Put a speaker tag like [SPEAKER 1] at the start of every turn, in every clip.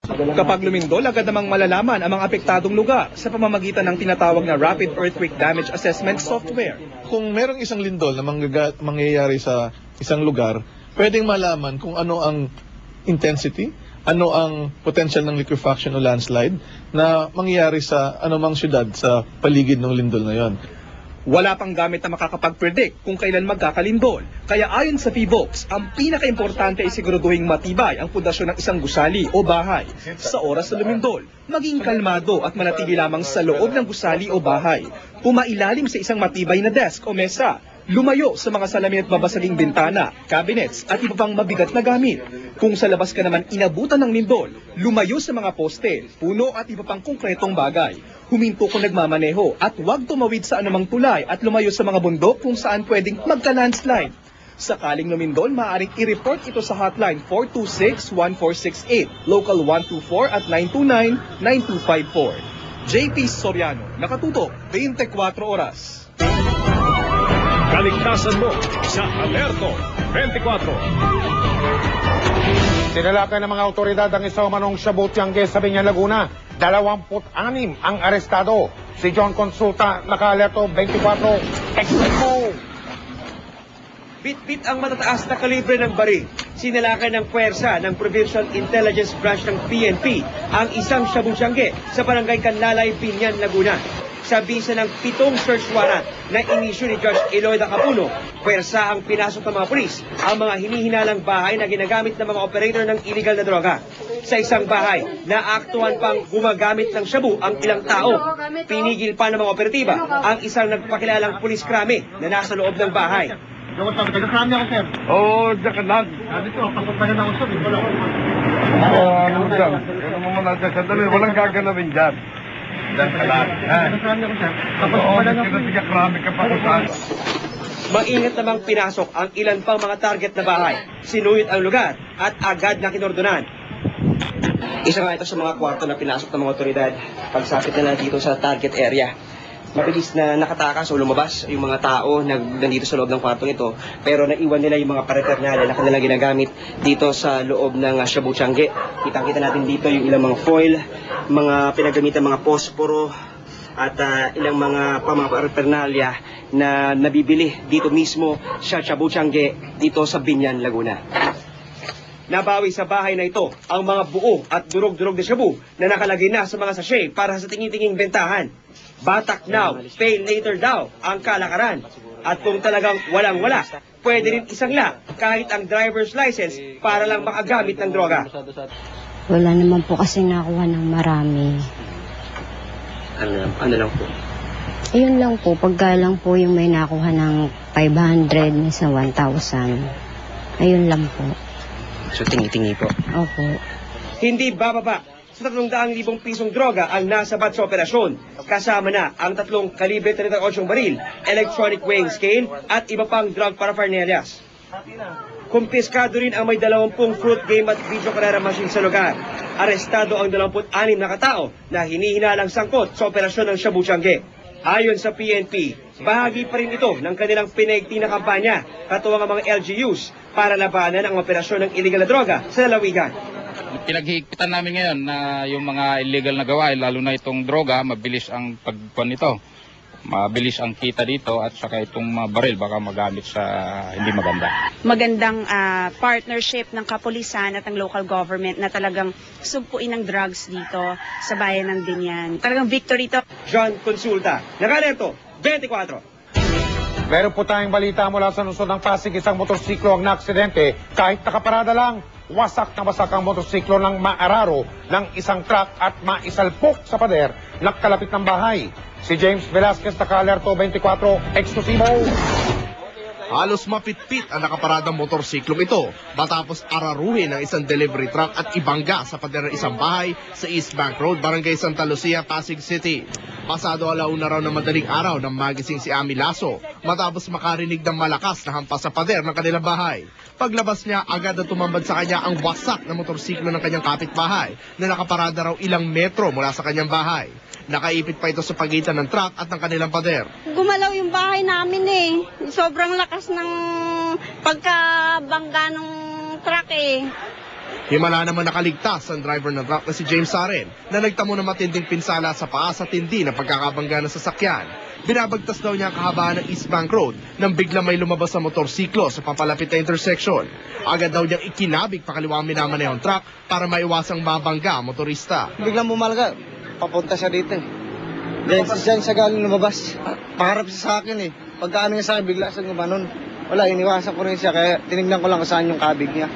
[SPEAKER 1] Kapag lumindol, agad namang malalaman ang mga apektadong lugar sa pamamagitan ng tinatawag na Rapid Earthquake Damage Assessment software.
[SPEAKER 2] Kung merong isang lindol na mangyayari sa isang lugar, pwedeng malaman kung ano ang intensity, ano ang potential ng liquefaction o landslide na mangyayari sa anumang syudad sa paligid ng lindol na yon.
[SPEAKER 1] Wala pang gamit na makakapag-predict kung kailan magkakalindol. Kaya ayon sa PHIVOLCS, ang pinaka-importante ay siguraduhing matibay ang pundasyon ng isang gusali o bahay. Sa oras na lumindol, maging kalmado at manatili lamang sa loob ng gusali o bahay. Pumailalim sa isang matibay na desk o mesa. Lumayo sa mga salamin at babasaging bintana, cabinets at iba pang mabigat na gamit. Kung sa labas ka naman inabutan ng lindol, lumayo sa mga poste, puno at iba pang konkretong bagay. Huminto kung nagmamaneho at huwag tumawid sa anumang tulay at lumayo sa mga bundok kung saan pwedeng magka-landslide. Sakaling lumindol, maaaring i-report ito sa hotline 426-1468, local 124 at 929-9254. JP Soriano, nakatutok 24 oras.
[SPEAKER 3] Kaligtasan mo sa Alerto 24.
[SPEAKER 4] Sinalakay ng mga otoridad ang isang manong Shabu Tiangge sa Binyan, Laguna. 26 ang arestado. Si John Consulta, naka-alerto 24. Expo!
[SPEAKER 5] Bit-bit ang matataas na kalibre ng baril. Sinalakay ng puwersa ng Provincial Intelligence Branch ng PNP ang isang Shabu Tiangge sa barangay Canlalay, Binyan, Laguna. Sa bisa ng 7 search warrant na inisyu ni Judge Eloida Capuno, puwersa ang pinasok ng mga pulis ang mga hinihinalang bahay na ginagamit ng mga operator ng illegal na droga. Sa isang bahay, naaktuhan pang gumagamit ng shabu ang ilang tao. Pinigil pa ng mga operatiba ang isang nagpakilalang pulis krame na nasa loob ng bahay.
[SPEAKER 4] Taga-krami ako, sir.
[SPEAKER 2] Oo, dyan ka lang.
[SPEAKER 4] Dito, kapag pa na ako, sir.
[SPEAKER 2] Ano dyan? Ganun mo muna dyan. Sandali, walang gagalawin dyan. Dyan ka lang.
[SPEAKER 4] Taga-krami ako, sir. Kapag pa na ako,
[SPEAKER 2] Taga-krami ka pa kung saan.
[SPEAKER 5] Maingat namang pinasok ang ilan pang mga target na bahay. Sinuyot ang lugar at agad na kinordonan. Isa nga ito sa mga kwarto na pinasok ng mga otoridad pagsapit nila dito sa target area. Mabilis na nakatakas o lumabas yung mga tao na nandito sa loob ng kwartong ito, pero naiwan nila yung mga paraphernalia na kanilang ginagamit dito sa loob ng Shabu Tiangge. Kitang-kita natin dito yung ilang mga foil, mga pinagamitan mga posporo, at ilang mga paraphernalia na nabibili dito mismo sa Shabu Tiangge dito sa Binyan, Laguna. Nabawi sa bahay na ito ang mga buo at durog-durog na shabu na nakalagay na sa mga sachet para sa tingin-tinging bentahan. Batak now, pay later daw ang kalakaran. At kung talagang walang-wala, pwede rin isangla kahit ang driver's license para lang makagamit ng droga.
[SPEAKER 6] Wala naman po kasi nakuha ng marami.
[SPEAKER 5] Ano lang po?
[SPEAKER 6] Ayun lang po, pagka lang po yung may nakuha ng 500 sa 1,000. Ayun lang po.
[SPEAKER 5] So tingi-tingi po.
[SPEAKER 6] Opo.
[SPEAKER 5] Hindi bababa sa 300,000 pisong droga ang nasabat sa operasyon. Kasama na ang 3 kalibre 38 baril, electronic weighing scale at iba pang drug paraphernalias. Kumpiskado rin ang may 20 fruit game at video karera machine sa lugar. Arestado ang 26 na katao na hinihinalang sangkot sa operasyon ng Shabu Tiangge. Ayon sa PNP, bahagi pa rin ito ng kanilang pinaigting na kampanya katuwang ang mga LGUs para labanan ang operasyon ng illegal na droga sa lalawigan.
[SPEAKER 7] Pinaghihigpitan namin ngayon na yung mga illegal na gawain, lalo na itong droga, mabilis ang pagkuhan nito. Mabilis ang kita dito at saka itong mga baril baka magamit sa hindi maganda.
[SPEAKER 8] Magandang partnership ng kapulisan at ng local government na talagang sugpuin ng drugs dito sa bayan ng Binyan. Talagang victory to.
[SPEAKER 5] John Consulta, naka-alerto, 24.
[SPEAKER 4] Meron po tayong balita mula sa lungsod ng Pasig, isang motorsiklo ang naaksidente kahit nakaparada lang. Wasak na wasak ang motorsiklo ng maararo ng isang truck at maisalpok sa pader na kalapit ng bahay. Si James Velasquez, naka-alerto 24, eksklusibo.
[SPEAKER 9] Halos mapitpit ang nakaparadang motorsiklong ito matapos araruhin ng isang delivery truck at ibangga sa pader ng isang bahay sa East Bank Road, Barangay Santa Lucia, Pasig City. Pasado 1:00 raw ng madaling araw nang magising si Ami Lasso matapos makarinig ng malakas na hampas sa pader ng kanilang bahay. Paglabas niya, agad na tumambad sa kanya ang wasak na motorsiklo ng kanyang kapitbahay na nakaparada raw ilang metro mula sa kanyang bahay. Nakaipit pa ito sa pagitan ng truck at ng kanilang pader.
[SPEAKER 10] Gumalaw yung bahay namin eh. Sobrang lakas ng pagkabangga ng truck eh.
[SPEAKER 9] Himala naman nakaligtas ang driver ng truck na si James Saren na nagtamo ng matinding pinsala sa paa sa tindi ng pagkakabangga ng sasakyan. Binabagtas daw niya ang kahabaan ng East Bank Road nang biglang may lumabas sa motorsiklo sa papalapit na intersection. Agad daw niyang ikinabig pakaliwa ang minamanehong truck para maiwasang mabangga ang motorista.
[SPEAKER 11] Biglang bumalaga, papunta siya dito eh. Then siya galing lumabas, paharap siya sa akin eh. Pagkaano niya sa akin, bigla siya gumanon. Wala, iniwasan ko rin siya, kaya tinignan ko lang kung saan yung kabig niya.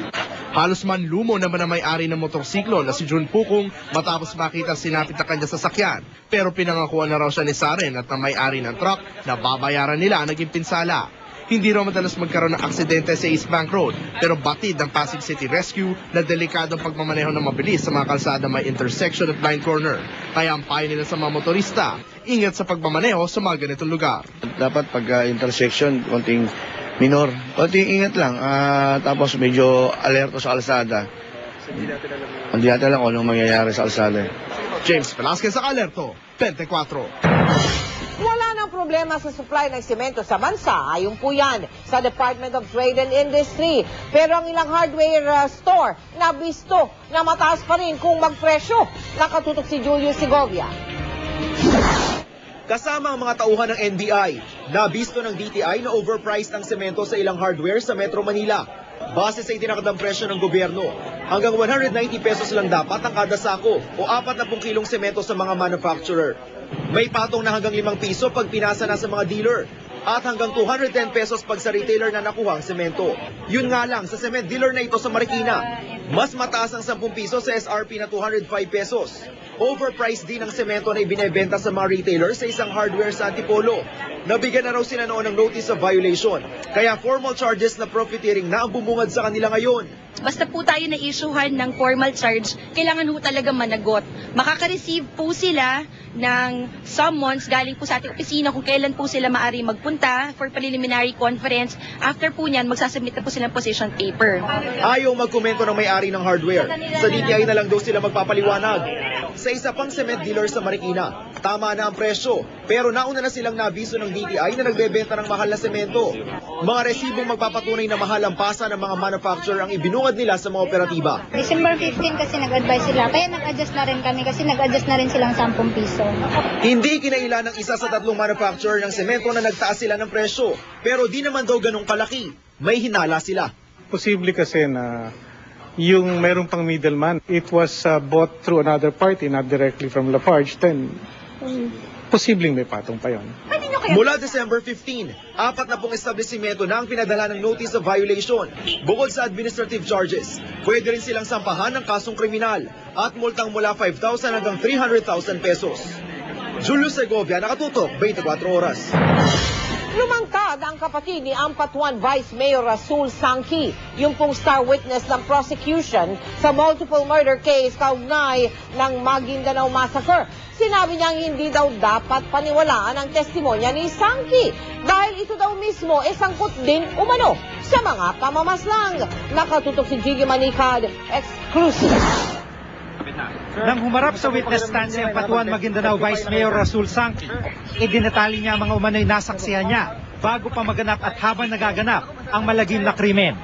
[SPEAKER 9] Halos manlumo naman ang may-ari ng motorsiklo na si Jun Pukong matapos makita sinapit na kanya sasakyan. Pero pinangakuan na raw siya ni Saren at ang may-ari ng truck na babayaran nila ang naging pinsala. Hindi raw madalas magkaroon ng aksidente sa East Bank Road, pero batid ng Pasig City Rescue na delikadong pagmamaneho ng mabilis sa mga kalsada may intersection at blind corner. Kaya ang payo nila sa mga motorista, ingat sa pagmamaneho sa mga ganitong lugar.
[SPEAKER 11] Dapat pag intersection, konting minor, konting ingat lang. Tapos medyo alerto sa kalsada. Hindi natin alam kung anong mangyayari sa kalsada.
[SPEAKER 9] James Velasquez sa Alerto, 24.
[SPEAKER 12] Wala nang problema sa supply ng semento sa bansa, ayon po yan sa Department of Trade and Industry. Pero ang ilang hardware store nabisto na mataas pa rin kung magpresyo. Nakatutok si Julius Segovia.
[SPEAKER 13] Kasama ang mga tauhan ng NBI, nabisto ng DTI na overpriced ang semento sa ilang hardware sa Metro Manila. Base sa itinakdang presyo ng gobyerno, hanggang 190 pesos lang dapat ang kada sako o 40 kilong semento sa mga manufacturer. May patong na hanggang 5 piso pag pinasa na sa mga dealer at hanggang 210 pesos pag sa retailer na nakuha ang semento. Yun nga lang, sa cement dealer na ito sa Marikina, mas mataas ang 10 piso sa SRP na 205 pesos. Overpriced din ang semento na ibinebenta sa mga retailer sa isang hardware sa Antipolo. Nabigyan na raw sila noon ng notice of violation, kaya formal charges na profiteering na ang bumungad sa kanila ngayon.
[SPEAKER 14] Basta po tayo na-issuehan ng formal charge, kailangan po talaga managot. Makaka-receive po sila ng summons galing po sa ating opisina kung kailan po sila maaari magpunta for preliminary conference. After po niyan, magsasubmit na po sila ng position paper.
[SPEAKER 13] Ayaw magkomento ng may-ari ng hardware. Sa DTI na lang daw sila magpapaliwanag. Sa isa pang cement dealer sa Marikina, tama na ang presyo, pero nauna na silang nabiso ng DTI na nagbebenta ng mahal na semento. Mga resibong magpapatunay na mahal ang pasa ng mga manufacturer ang ibinungad nila sa mga operatiba.
[SPEAKER 15] December 15 kasi nag-advise sila, kaya nag-adjust na rin kami kasi nag-adjust na rin silang 10 piso.
[SPEAKER 13] Hindi kinailan ng isa sa 3 manufacturer ng semento na nagtaas sila ng presyo, pero di naman daw ganong kalaki. May hinala sila.
[SPEAKER 16] Posible kasi na yung merong pang middleman, it was bought through another party, not directly from Lafarge, then posibleng may patong pa yun.
[SPEAKER 13] Mula December 15, 4 na pong establishmento na ang pinadala ng notice of violation. Bukod sa administrative charges, pwede rin silang sampahan ng kasong kriminal at multang mula 5,000 hanggang 300,000 pesos. Julius Segovia, nakatutok, 24 oras.
[SPEAKER 12] Lumangkad ang kapatid ni Ampatuan Vice Mayor Rasul Sangki, yung pong star witness ng prosecution sa multiple murder case kaugnay ng Maguindanao Massacre. Sinabi niyang hindi daw dapat paniwalaan ang testimonya ni Sangki dahil ito daw mismo sangkot din umano sa mga pamamaslang. Nakatutok si Gigi Manicad, exclusive.
[SPEAKER 17] Nang humarap sa witness stand si Ampatuan Maguindanao Vice Mayor Rasul Sangki, idinatali niya ang mga umano'y nasaksihan niya bago pa maganap at habang nagaganap ang malagim na krimen.